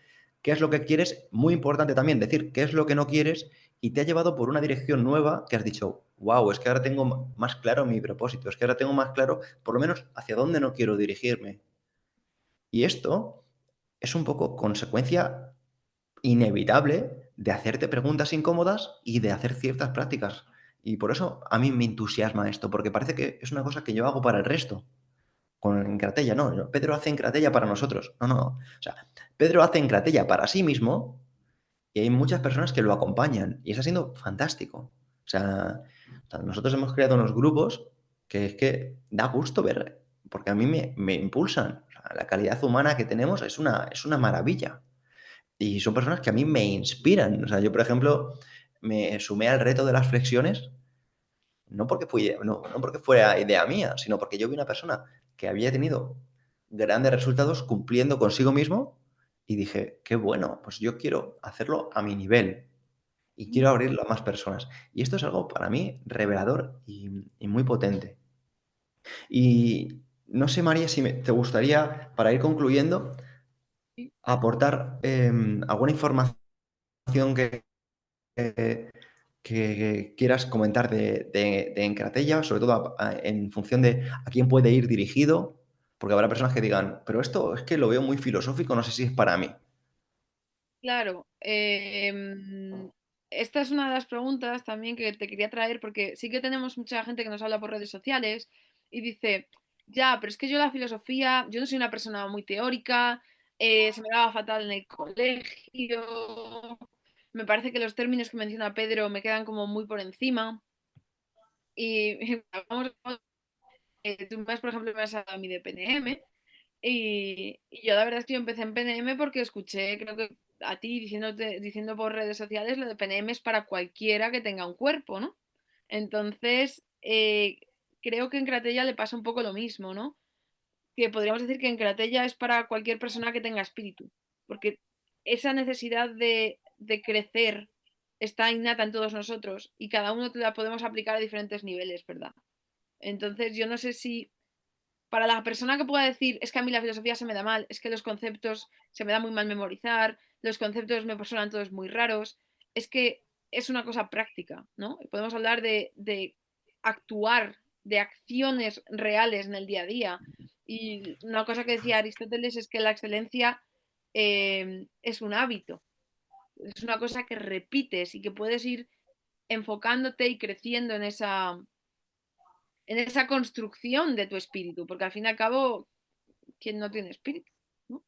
qué es lo que quieres, muy importante también decir qué es lo que no quieres, y te ha llevado por una dirección nueva que has dicho, wow, es que ahora tengo más claro mi propósito, es que ahora tengo más claro por lo menos hacia dónde no quiero dirigirme. Y esto es un poco consecuencia inevitable de hacerte preguntas incómodas y de hacer ciertas prácticas. Y por eso a mí me entusiasma esto, porque parece que es una cosa que yo hago para el resto. Con Encratella, no, no, Pedro hace Encratella para nosotros. No, no, no. O sea, Pedro hace Encratella para sí mismo y hay muchas personas que lo acompañan y está siendo fantástico. O sea, nosotros hemos creado unos grupos que es que da gusto ver, porque a mí me impulsan. O sea, la calidad humana que tenemos es una maravilla. Y son personas que a mí me inspiran. O sea, yo, por ejemplo, me sumé al reto de las flexiones, no porque fuera idea mía, sino porque yo vi una persona que había tenido grandes resultados cumpliendo consigo mismo y dije, qué bueno, pues yo quiero hacerlo a mi nivel y quiero abrirlo a más personas. Y esto es algo para mí revelador y muy potente. Y no sé, María, si te gustaría, para ir concluyendo, Sí. aportar alguna información que, eh, que quieras comentar de Encratella, sobre todo en función de a quién puede ir dirigido, porque habrá personas que digan, pero esto es que lo veo muy filosófico, no sé si es para mí. Claro, esta es una de las preguntas también que te quería traer, porque sí que tenemos mucha gente que nos habla por redes sociales y dice, ya, pero es que yo la filosofía, yo no soy una persona muy teórica, se me daba fatal en el colegio, me parece que los términos que menciona Pedro me quedan como muy por encima y vamos, tú por ejemplo, me has hablado a mí de PNM. Y yo la verdad es que yo empecé en PNM porque escuché, creo que a ti diciendo por redes sociales, lo de PNM es para cualquiera que tenga un cuerpo, ¿no? Entonces, creo que en Cratella le pasa un poco lo mismo, ¿no? Que podríamos decir que en Cratella es para cualquier persona que tenga espíritu, porque esa necesidad de crecer está innata en todos nosotros y cada uno la podemos aplicar a diferentes niveles, ¿verdad? Entonces, yo no sé si para la persona que pueda decir, es que a mí la filosofía se me da mal, es que los conceptos se me da muy mal memorizar, los conceptos me suenan todos muy raros, es que es una cosa práctica, ¿no? Podemos hablar de actuar, de acciones reales en el día a día. Y una cosa que decía Aristóteles es que la excelencia es un hábito, es una cosa que repites y que puedes ir enfocándote y creciendo en esa construcción de tu espíritu, porque al fin y al cabo quien no tiene espíritu, ¿no?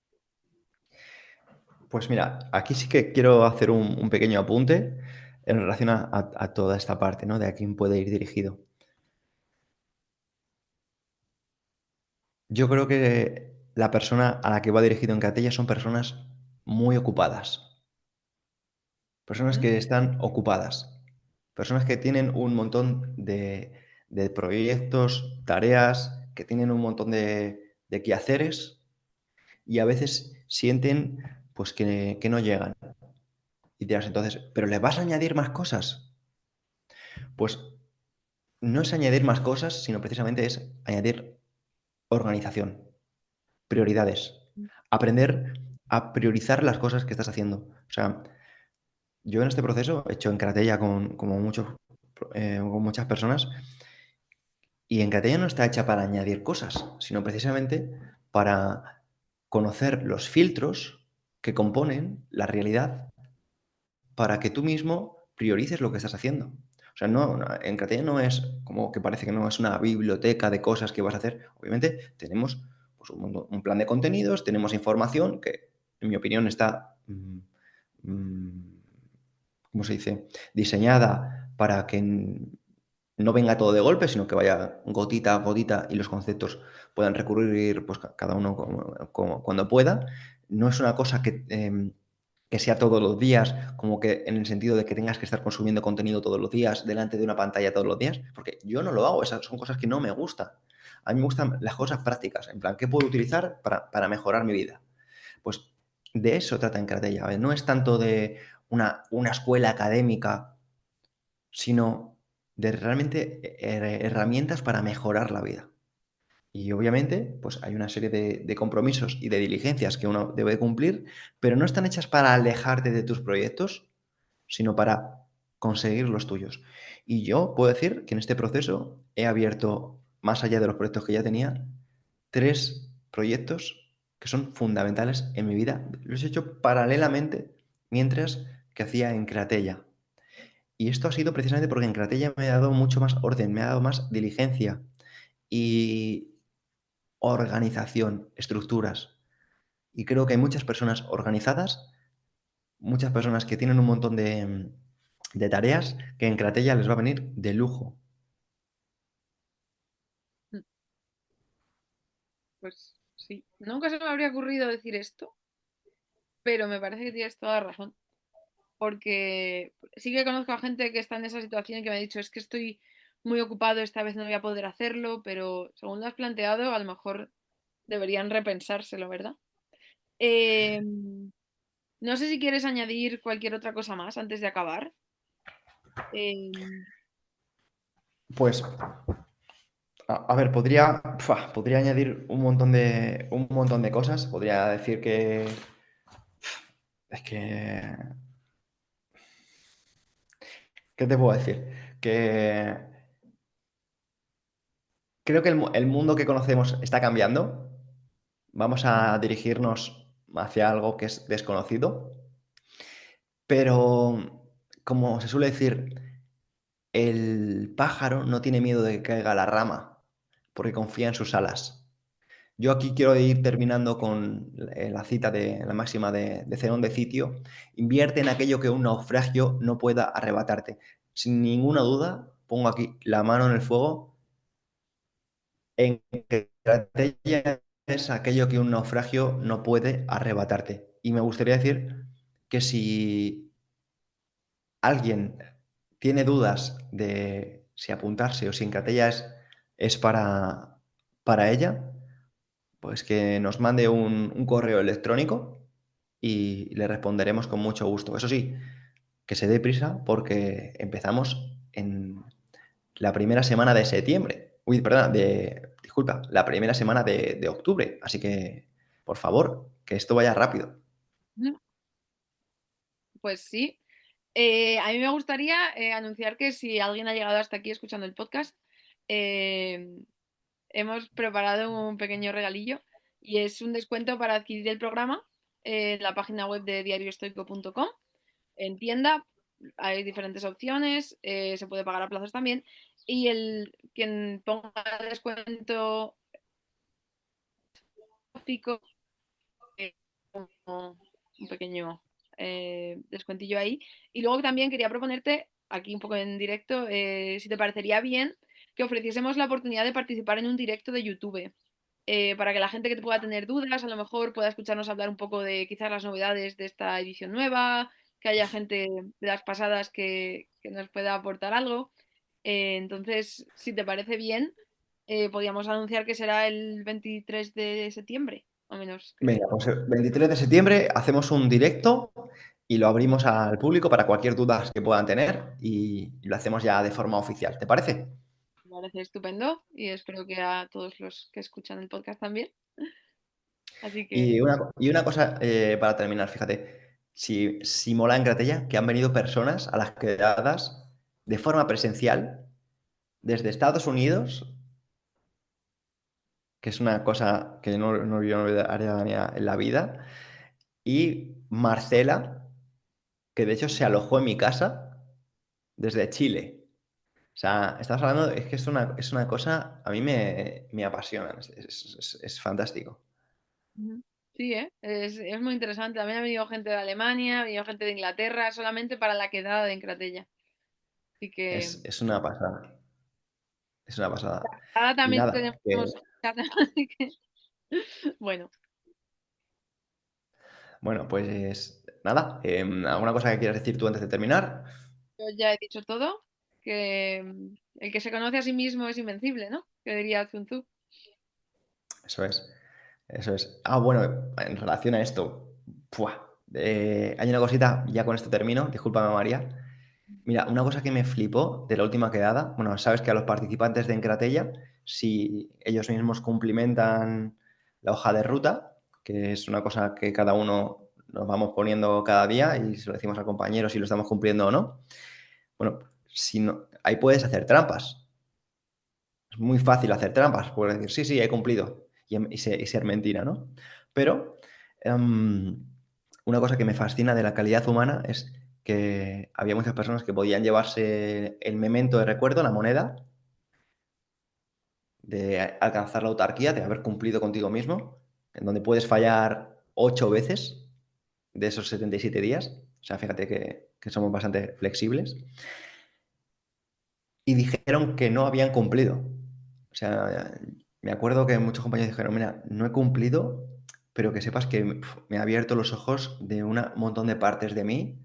Pues mira, aquí sí que quiero hacer un pequeño apunte en relación a toda esta parte, ¿no? De a quién puede ir dirigido. Yo creo que la persona a la que va dirigido Encratella son personas muy ocupadas, personas ¿Mm? que están ocupadas, personas que tienen un montón de proyectos, tareas, que tienen un montón de quehaceres y a veces sienten pues que no llegan. Y dirás entonces, ¿pero le vas a añadir más cosas? Pues no es añadir más cosas, sino precisamente es añadir organización, prioridades, aprender a priorizar las cosas que estás haciendo. O sea, yo en este proceso he hecho en Cratella con muchas personas y en Cratella no está hecha para añadir cosas, sino precisamente para conocer los filtros que componen la realidad para que tú mismo priorices lo que estás haciendo. O sea, en Cratella no es como que parece que no es una biblioteca de cosas que vas a hacer. Obviamente tenemos pues, un plan de contenidos, tenemos información que, en mi opinión, está, mm, ¿cómo se dice?, diseñada para que no venga todo de golpe, sino que vaya gotita a gotita y los conceptos puedan recurrir pues, cada uno cuando pueda. No es una cosa que sea todos los días, como que en el sentido de que tengas que estar consumiendo contenido todos los días, delante de una pantalla todos los días, porque yo no lo hago, esas son cosas que no me gustan. A mí me gustan las cosas prácticas, en plan, ¿qué puedo utilizar para mejorar mi vida? Pues de eso trata Encratella, ¿vale? No es tanto de una escuela académica, sino de realmente herramientas para mejorar la vida. Y obviamente, pues hay una serie de compromisos y de diligencias que uno debe cumplir, pero no están hechas para alejarte de tus proyectos, sino para conseguir los tuyos. Y yo puedo decir que en este proceso he abierto, más allá de los proyectos que ya tenía, 3 proyectos que son fundamentales en mi vida. Los he hecho paralelamente mientras que hacía en Cratella. Y esto ha sido precisamente porque en Cratella me ha dado mucho más orden, me ha dado más diligencia y organización, estructuras. Y creo que hay muchas personas organizadas, muchas personas que tienen un montón de tareas que en Cratella les va a venir de lujo. Mm, Pues sí, nunca se me habría ocurrido decir esto, pero me parece que tienes toda la razón. Porque sí que conozco a gente que está en esa situación y que me ha dicho, es que estoy muy ocupado, esta vez no voy a poder hacerlo, pero según lo has planteado, a lo mejor deberían repensárselo, ¿verdad? Eh, no sé si quieres añadir cualquier otra cosa más antes de acabar. Eh, Pues, a ver, podría añadir un montón de cosas. Podría decir que es que, ¿qué te puedo decir? Que creo que el mundo que conocemos está cambiando. Vamos a dirigirnos hacia algo que es desconocido, pero como se suele decir, el pájaro no tiene miedo de que caiga la rama, porque confía en sus alas. Yo aquí quiero ir terminando con la cita de la máxima de Zenón de Citio. Invierte en aquello que un naufragio no pueda arrebatarte. Sin ninguna duda, pongo aquí la mano en el fuego en que estrategia es aquello que un naufragio no puede arrebatarte. Y me gustaría decir que si alguien tiene dudas de si apuntarse o si Encatella es para ella, pues que nos mande un correo electrónico y le responderemos con mucho gusto. Eso sí, que se dé prisa porque empezamos en la primera semana de septiembre. Uy, perdona, disculpa, la primera semana de octubre. Así que, por favor, que esto vaya rápido. pues sí. A mí me gustaría anunciar que si alguien ha llegado hasta aquí escuchando el podcast, eh, hemos preparado un pequeño regalillo y es un descuento para adquirir el programa en la página web de diarioestoico.com. En tienda hay diferentes opciones, se puede pagar a plazos también. Y quien ponga descuento gráfico, como un pequeño descuentillo ahí. Y luego también quería proponerte, aquí un poco en directo, si te parecería bien que ofreciésemos la oportunidad de participar en un directo de YouTube. Para que la gente que te pueda tener dudas, a lo mejor pueda escucharnos hablar un poco de quizás las novedades de esta edición nueva, que haya gente de las pasadas que nos pueda aportar algo. Entonces, si te parece bien, podríamos anunciar que será el 23 de septiembre, o menos que... Venga, pues el 23 de septiembre hacemos un directo y lo abrimos al público para cualquier duda que puedan tener y lo hacemos ya de forma oficial. ¿Te parece? Me parece estupendo y espero que a todos los que escuchan el podcast también. Así que, Y una cosa para terminar, fíjate, si mola en Gratella que han venido personas a las quedadas de forma presencial desde Estados Unidos, que es una cosa que yo no olvidaría en la vida, y Marcela, que de hecho se alojó en mi casa desde Chile. O sea, estamos hablando, es que es una cosa, a mí me apasiona, es fantástico. ujú, sí, es muy interesante. También ha venido gente de Alemania, ha venido gente de Inglaterra, solamente para la quedada de Encratella. Así que, Es una pasada. Es una pasada. Ahora Y también nada, tenemos chat, así que, bueno, bueno, pues nada, ¿alguna cosa que quieras decir tú antes de terminar? yo ya he dicho todo, que el que se conoce a sí mismo es invencible, ¿no? Que diría Sun Tzu. Eso es, eso es. Ah, bueno, en relación a esto, ¡pua! Hay una cosita, ya con esto termino, discúlpame María. Mira, una cosa que me flipó de la última quedada, bueno, sabes que a los participantes de Encratella, si ellos mismos cumplimentan la hoja de ruta, que es una cosa que cada uno nos vamos poniendo cada día y se lo decimos al compañero si lo estamos cumpliendo o no, bueno, si no, ahí puedes hacer trampas. Es muy fácil hacer trampas, puedes decir, sí, sí, he cumplido y ser mentira, ¿no? Pero una cosa que me fascina de la calidad humana es que había muchas personas que podían llevarse el memento de recuerdo, la moneda, de alcanzar la autarquía, de haber cumplido contigo mismo, en donde puedes fallar 8 veces de esos 77 días. O sea, fíjate que somos bastante flexibles. Y dijeron que no habían cumplido. O sea, me acuerdo que muchos compañeros dijeron, mira, no he cumplido, pero que sepas que me ha abierto los ojos de un montón de partes de mí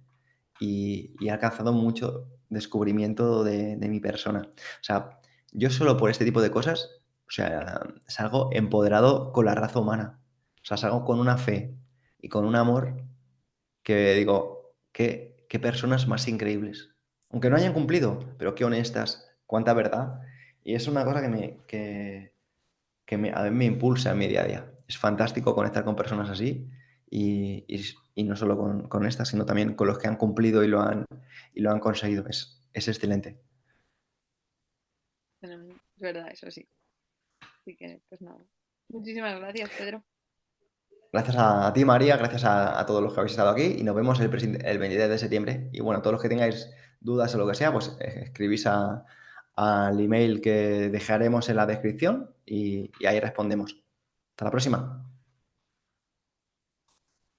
y he alcanzado mucho descubrimiento de mi persona. O sea, yo solo por este tipo de cosas, o sea, salgo empoderado con la raza humana. O sea, salgo con una fe y con un amor que digo, qué personas más increíbles. Aunque no hayan cumplido, pero qué honestas, cuánta verdad. Y es una cosa a mí me impulsa en mi día a día. Es fantástico conectar con personas así y no solo con estas, sino también con los que han cumplido y lo han conseguido. Es excelente. Es verdad, eso sí. Así que, pues nada. Muchísimas gracias, Pedro. Gracias a ti, María, gracias a todos los que habéis estado aquí y nos vemos el 23 de septiembre. Y bueno, todos los que tengáis dudas o lo que sea, pues escribís al email que dejaremos en la descripción y ahí respondemos. Hasta la próxima.